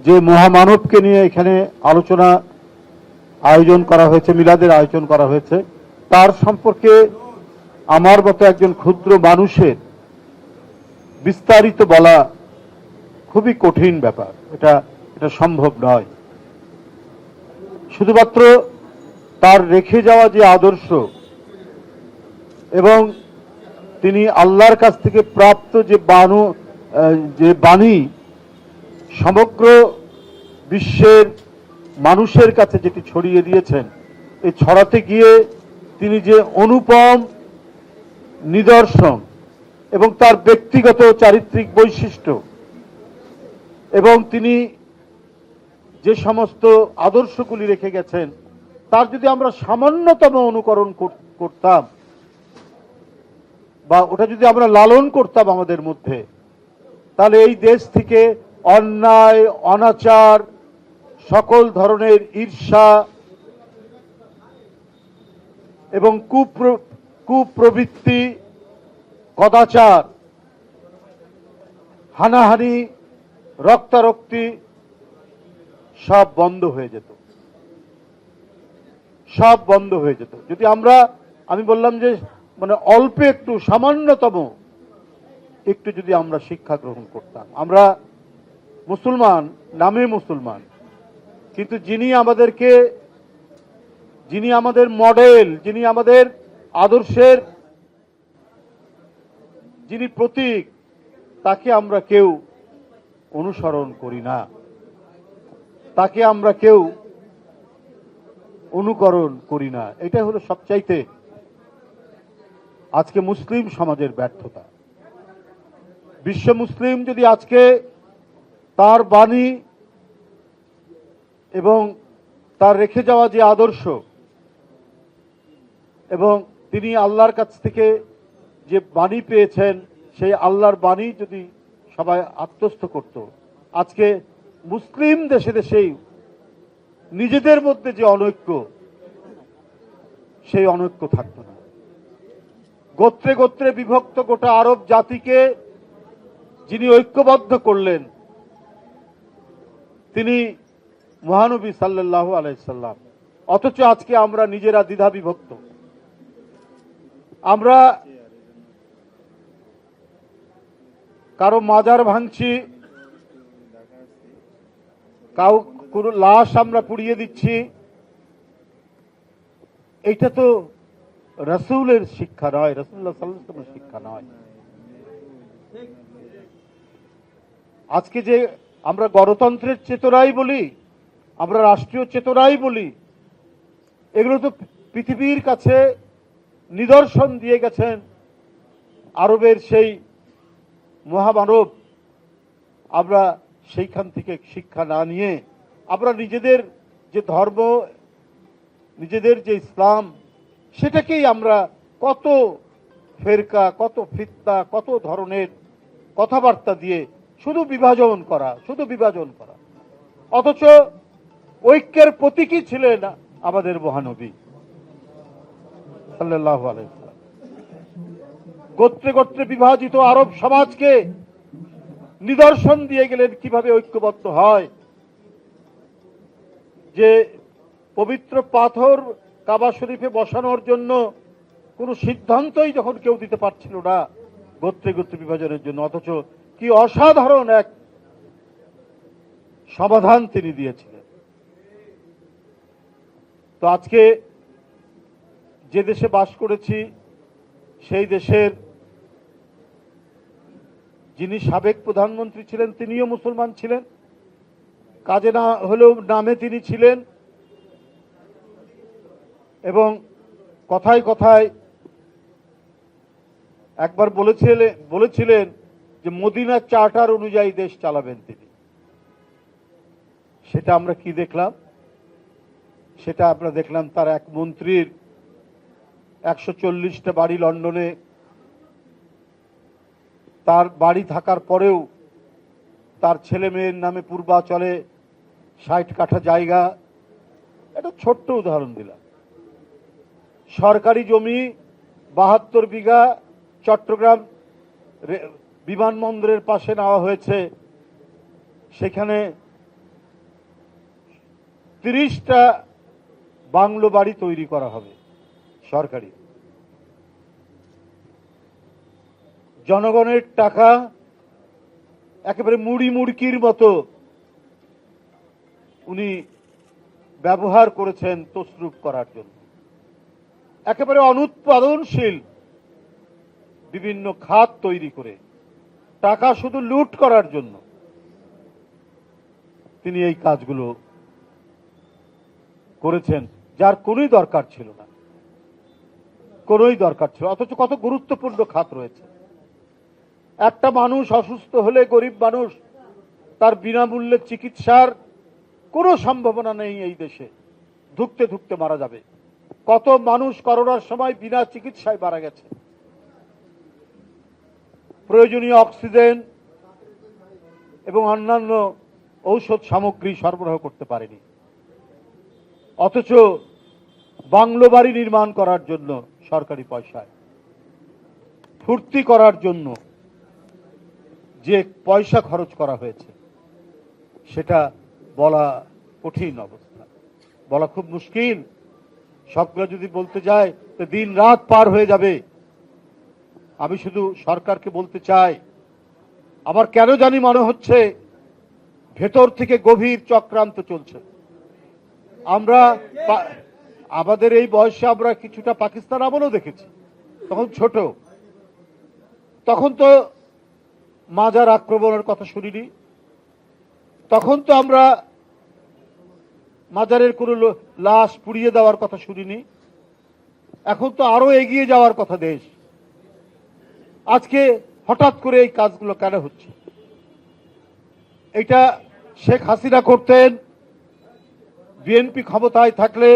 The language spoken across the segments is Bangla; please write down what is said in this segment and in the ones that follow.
যে মহামানবকে নিয়ে এখানে আলোচনা আয়োজন করা হয়েছে, মিলাদের আয়োজন করা হয়েছে, তার সম্পর্কে আমার মতো একজন ক্ষুদ্র মানুষের বিস্তারিত বলা খুবই কঠিন ব্যাপার। এটা সম্ভব নয়। শুধুমাত্র তার রেখে যাওয়া যে আদর্শ এবং তিনি আল্লাহর কাছ থেকে প্রাপ্ত যে বাণী সমগ্র বিশ্বের মানুষের কাছে যেটি ছড়িয়ে দিয়েছেন, এই ছড়াতে গিয়ে তিনি যে অনুপম নিদর্শন এবং তার ব্যক্তিগত চারিত্রিক বৈশিষ্ট্য এবং তিনি যে সমস্ত আদর্শগুলি রেখে গেছেন, তার যদি আমরা সামান্যতম অনুকরণ করতাম বা ওটা যদি আমরা লালন করতাম আমাদের মধ্যে, তাহলে এই দেশ থেকে অন্যায়, অনাচার, সকল ধরনের ঈর্ষা এবং কুপ্রবৃত্তি, কদাচার, হানাহানি, রক্তারক্তি সব বন্ধ হয়ে যেত, সব বন্ধ হয়ে যেত যদি আমি বললাম যে মানে অল্প একটু, সামান্যতম একটু যদি আমরা শিক্ষা গ্রহণ করতাম। আমরা মুসলমান, নামে মুসলমান, কিন্তু যিনি আমাদের মডেল, যিনি আমাদের আদর্শের যিনি প্রতীক, তাকে আমরা কেউ অনুসরণ করি না, তাকে আমরা কেউ অনুকরণ করি না। এটা হলো সবচাইতে আজকে মুসলিম সমাজের ব্যর্থতা। বিশ্ব মুসলিম যদি আজকে তার বাণী এবং তার রেখে যাওয়া যে আদর্শ এবং তিনি আল্লাহর কাছ থেকে যে বাণী পেয়েছেন, সেই আল্লাহর বাণী যদি সবাই আত্মস্থ করত, আজকে মুসলিম দেশে দেশেই নিজেদের মধ্যে যে অনৈক্য, সেই অনৈক্য থাকত না। গোত্রে গোত্রে বিভক্ত গোটা আরব জাতিকে যিনি ঐক্যবদ্ধ করলেন, তিনি মহানবী সাল্লাল্লাহু আলাইহি সাল্লাম। অথচ আজকে আমরা নিজেরা দ্বিধা বিভক্ত। আমরা কারো মাজার ভাঙছি, কোনো লাশ আমরা পুড়িয়ে দিচ্ছি। এইটা তো রাসূলের শিক্ষা নয়, রাসূলুল্লাহ সাল্লাল্লাহু আলাইহি ওয়াসাল্লামের শিক্ষা নয়। আজকে যে আমরা গণতন্ত্রের চেতনাই বলি, আমরা রাষ্ট্রীয় চেতনাই বলি, এগুলো তো পৃথিবীর কাছে নিদর্শন দিয়ে গেছেন আরবের সেই মহামানব। আমরা সেইখান থেকে শিক্ষা না নিয়ে আমরা নিজেদের যে ধর্ম, নিজেদের যে ইসলাম, সেটাকেই আমরা কত ফেরকা, কত ফিতনা, কত ধরনের কথাবার্তা দিয়ে শুধু বিভাজন করা। অথচ ঐক্যের প্রতীকই ছিলেন আমাদের মহানবী সাল্লাল্লাহু আলাইহি ওয়াসাল্লাম। গোত্রে গোত্রে বিভাজিত আরব সমাজকে নিদর্শন দিয়ে গেলেন কিভাবে ঐক্যবদ্ধ হয়। যে পবিত্র পাথর কাবা শরীফে বসানোর জন্য কোনো সিদ্ধান্তই যখন কেউ দিতে পারছিল না গোত্রে গোত্রে বিভাজনের জন্য, অথচ কি অসাধারণ এক সমাধান তিনি দিয়েছিলেন। তো আজকে যে দেশে বাস করেছি, সেই দেশের যিনি সাবেক প্রধানমন্ত্রী ছিলেন, তিনিও মুসলমান ছিলেন, কাজে না হলেও নামে তিনি ছিলেন। এবং কথায় কথায় একবার বলেছিলেন যে মদিনা চার্টার অনুযায়ী দেশ চালাবেন তিনি। সেটা আমরা কি দেখলাম? সেটা আমরা দেখলাম তার এক মন্ত্রীর 140টা বাড়ি লন্ডনে, তার বাড়ি থাকার পরেও তার ছেলে মেয়ের নামে পূর্বাচলে 60 কাঠা জায়গা। এটা ছোট্ট উদাহরণ দিলাম। সরকারি জমি 72 বিঘা চট্টগ্রাম বিমানবন্দরের পাশে নেওয়া হয়েছে, সেখানে 30টা বাংলো বাড়ি তৈরি করা হবে সরকারি। জনগণের টাকা একেবারে মুড়ি মুড়কির মতো উনি ব্যবহার করেছেন তসরুপ করার জন্য। একেবারে অনুৎপাদনশীল বিভিন্ন খাত তৈরি করে টাকা শুধু লুট করার জন্য তিনি এই কাজগুলো করেছেন, যার কোনোই দরকার ছিল না, কোনোই দরকার ছিল। অথচ কত গুরুত্বপূর্ণ খাত রয়েছে। একটা মানুষ অসুস্থ হলে, গরিব মানুষ, তার বিনামূল্যে চিকিৎসার কোনো সম্ভাবনা নেই এই দেশে, ধুকতে ধুকতে মারা যাবে। কত মানুষ করোনার সময় বিনা চিকিৎসায় মারা গেছে, প্রয়োজনীয় অক্সিজেন এবং অন্যান্য ঔষধ সামগ্রী সরবরাহ করতে পারেনি। অথচ বাংলো বাড়ি নির্মাণ করার জন্য সরকারি পয়সায়, ফুর্তি করার জন্য যে পয়সা খরচ করা হয়েছে সেটা বলা কঠিন অবস্থা, বলা খুব মুশকিল। সবগুলো যদি বলতে যায় তো দিন রাত পার হয়ে যাবে। আমি শুধু সরকারকে বলতে চাই, আমার কেন জানি মনে হচ্ছে ভেতর থেকে গভীর চক্রান্ত চলছে। আমরা আমাদের এই বয়সে আমরা কিছুটা পাকিস্তান আমলও দেখেছি, তখন ছোট, তখন তো মাজার আক্রমণের কথা শুনিনি, তখন তো আমরা মাজারের কোনো লাশ পুড়িয়ে দেওয়ার কথা শুনিনি। এখন তো আরো এগিয়ে যাওয়ার কথা দেশ। আজকে হঠাৎ করে এই কাজগুলো কেন হচ্ছে? এটা শেখ হাসিনা করতেন, বিএনপি ক্ষমতায় থাকলে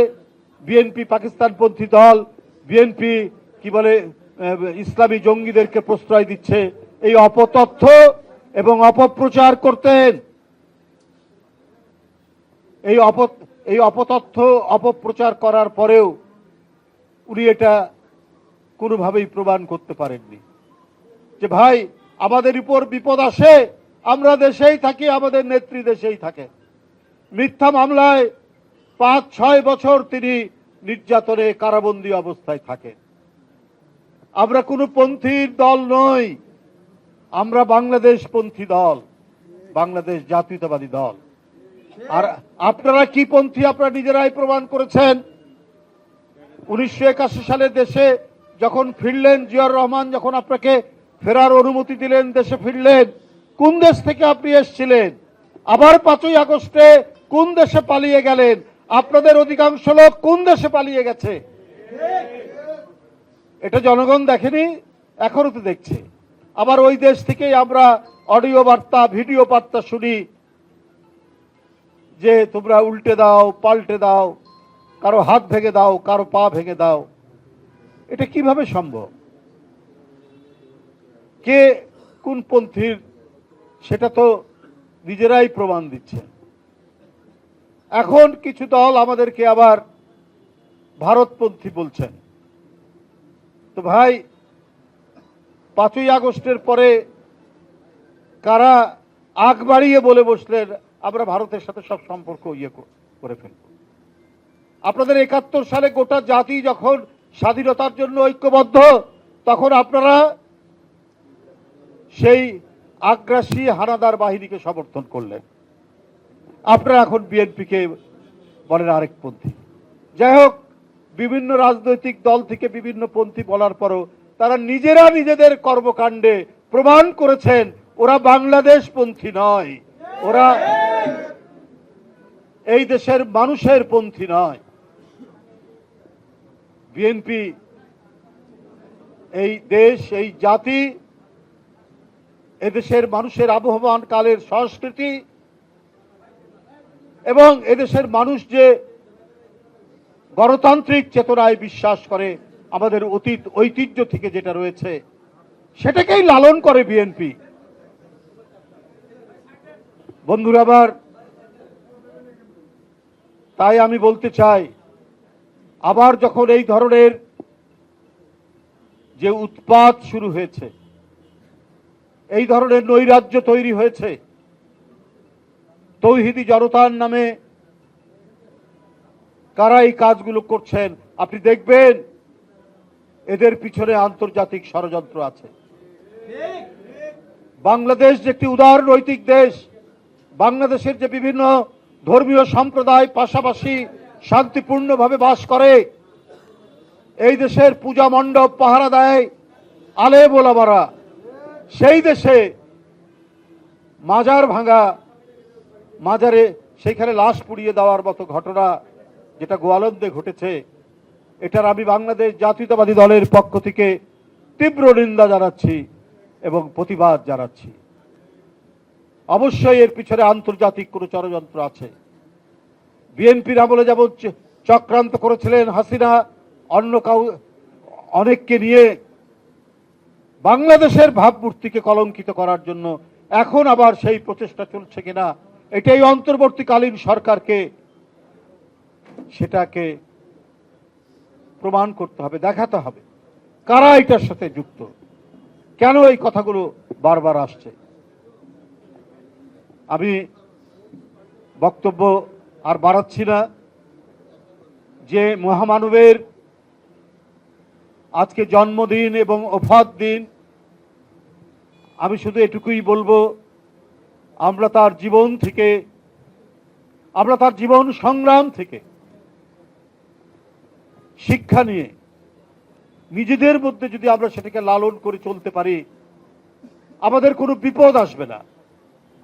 বিএনপি পাকিস্তানপন্থী দল, বিএনপি কি বলে ইসলামী জঙ্গিদেরকে প্রশ্রয় দিচ্ছে, এই অপতথ্য এবং অপপ্রচার করতেন। এই অপতথ্য অপপ্রচার করার পরেও উনি এটা কোনোভাবেই প্রমাণ করতে পারেননি যে ভাই আমাদের উপর বিপদ আসে, আমরা দেশেই থাকি, আমাদের নেত্রী দেশেই থাকে। মিথ্যা মামলায় 5-6 বছর তিনি নির্যাতনে কারাবন্দী অবস্থায় থাকেন। আমরা কোনো পন্থীর দল নই, আমরা বাংলাদেশ পন্থী দল, বাংলাদেশ জাতীয়তাবাদী দল। আর আপনারা কি পন্থী আপনারা নিজেরাই প্রমাণ করেছেন। 1981 সালে দেশে যখন ফিরলেন, জিয়াউর রহমান যখন আপনাকে ফেরার অনুমতি দিলেন, দেশে ফিরলেন, কোন দেশ থেকে আপনি এসেছিলেন? আবার 5ই আগস্টে কোন দেশে পালিয়ে গেলেন? আপনাদের অধিকাংশ লোক কোন দেশে পালিয়ে গেছে? এটা জনগণ দেখেনি, এখনো তো দেখছে। আবার ওই দেশ থেকেই আমরা অডিও বার্তা, ভিডিও বার্তা শুনি যে তোমরা উল্টে দাও, পাল্টে দাও, কারো হাত ভেঙে দাও, কারো পা ভেঙে দাও। এটা কিভাবে সম্ভব? কে কোন পন্থীর সেটা তো নিজেরাই প্রমাণ দিচ্ছে। এখন কিছু দল আমাদেরকে আবার ভারতপন্থী বলছেন। তো ভাই 5ই আগস্টের পরে কারা আগ বাড়িয়ে বলে বসলেন আমরা ভারতের সাথে সব সম্পর্ক করে ফেলব? আপনাদের 71 সালে গোটা জাতি যখন স্বাধীনতার জন্য ঐক্যবদ্ধ, তখন আপনারা সেই আগ্রাসী হানাদার বাহিনীকে সমর্থন করলেন। আপনারা এখন বিএনপিকে বলেন আরেক পন্থী। যাই হোক, বিভিন্ন রাজনৈতিক দল থেকে বিভিন্ন পন্থী বলার পরও তারা নিজেরা নিজেদের কর্মকাণ্ডে প্রমাণ করেছেন ওরা বাংলাদেশ পন্থী নয়, ওরা এই দেশের মানুষের পন্থী নয়। বিএনপি এই দেশ, এই জাতি, এদেশের মানুষের আবহমান কালের সংস্কৃতি এবং এদেশের মানুষ যে গণতান্ত্রিক চেতনায় বিশ্বাস করে, আমাদের অতীত ঐতিহ্য থেকে যেটা রয়েছে সেটাকেই লালন করে বিএনপি। বন্ধুরা আবার, তাই আমি বলতে চাই, আবার যখন এই ধরনের যে উৎপাত শুরু হয়েছে, এই ধরনের নৈরাজ্য তৈরি হয়েছে, তৌহিদি জনতার নামে কারা এই কাজগুলো করছেন আপনি দেখবেন এদের পিছনে আন্তর্জাতিক ষড়যন্ত্র আছে। বাংলাদেশ যে একটি উদার নৈতিক দেশ, বাংলাদেশের যে বিভিন্ন ধর্মীয় সম্প্রদায় পাশাপাশি শান্তিপূর্ণভাবে বাস করে, এই দেশের পূজা মণ্ডপ পাহারা দেয় আলেম ওলামারা, সেই দেশে মাজার ভাঙা, মাজারে সেখানে লাশ পুড়িয়ে দেওয়ার মতো ঘটনা যেটা গোয়ালন্দে ঘটেছে, এটার আমি বাংলাদেশ জাতীয়তাবাদী দলের পক্ষ থেকে তীব্র নিন্দা জানাচ্ছি এবং প্রতিবাদ জানাচ্ছি। অবশ্যই এর পিছনে আন্তর্জাতিক কোনো ষড়যন্ত্র আছে। বিএনপির আমলে যেমন চক্রান্ত করেছিলেন হাসিনা অন্য অনেককে নিয়ে বাংলাদেশের ভাবমূর্তিকে কলঙ্কিত করার জন্য, এখন আবার সেই প্রচেষ্টা চলছে কিনা এটাই অন্তর্বর্তীকালীন সরকারকে সেটাকে প্রমাণ করতে হবে, দেখাতে হবে কারা এটার সাথে যুক্ত, কেন এই কথাগুলো বারবার আসছে। আমি বক্তব্য আর বাড়াচ্ছি না। যে মহামানবের আজকে জন্মদিন এবং ওফাত দিন, আমি শুধু এটুকুই বলবো, আমরা তার জীবন থেকে, আমরা তার জীবন সংগ্রাম থেকে শিক্ষা নিয়ে নিজেদের মধ্যে যদি আমরা সেটাকে লালন করে চলতে পারি, আমাদের কোনো বিপদ আসবে না।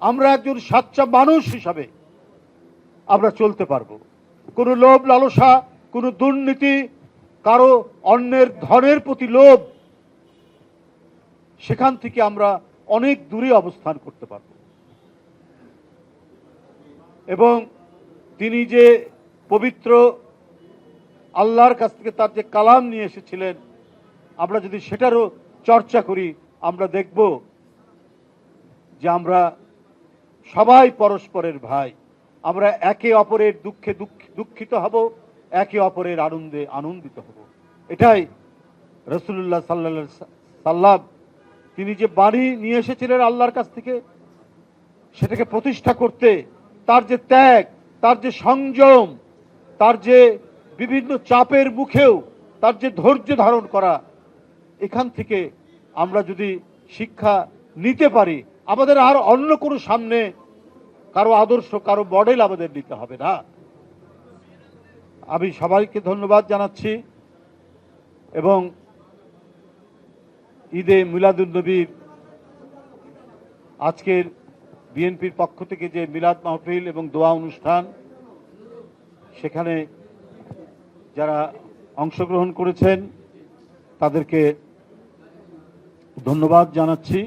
আমরা একজন সাচ্চা মানুষ হিসাবে আমরা চলতে পারবো। কোনো লোভ লালসা, কোনো দুর্নীতি, কারো অন্যের ধনের প্রতি লোভ, সেখান থেকে আমরা অনেক দূরে অবস্থান করতে পারব। এবং তিনি যে পবিত্র আল্লাহর কাছ থেকে তার যে কালাম নিয়ে এসেছিলেন, আমরা যদি সেটারও চর্চা করি, আমরা দেখব যে আমরা সবাই পরস্পরের ভাই, আমরা একে অপরের দুঃখে দুঃখিত হব, একে অপরের আনন্দে আনন্দিত হব। এটাই রাসূলুল্লাহ সাল্লাল্লাহু আলাইহি সাল্লাম তিনি যে বাণী নিয়ে এসেছিলেন আল্লাহর কাছ থেকে, সেটাকে প্রতিষ্ঠা করতে তার যে ত্যাগ, তার যে সংযম, তার যে বিভিন্ন চাপের মুখেও তার যে ধৈর্য ধারণ করা, এখান থেকে আমরা যদি শিক্ষা নিতে পারি, আমাদের আর অন্য কোনো সামনে কারো আদর্শ, কারো মডেল আমাদের নিতে হবে না। আমি সবাইকে ধন্যবাদ জানাচ্ছি এবং ঈদে মিলাদুন্নবীর আজকের বিএনপির পক্ষ থেকে যে মিলাদ মাহফিল এবং দোয়া অনুষ্ঠান, সেখানে যারা অংশগ্রহণ করেছেন তাদেরকে ধন্যবাদ জানাচ্ছি।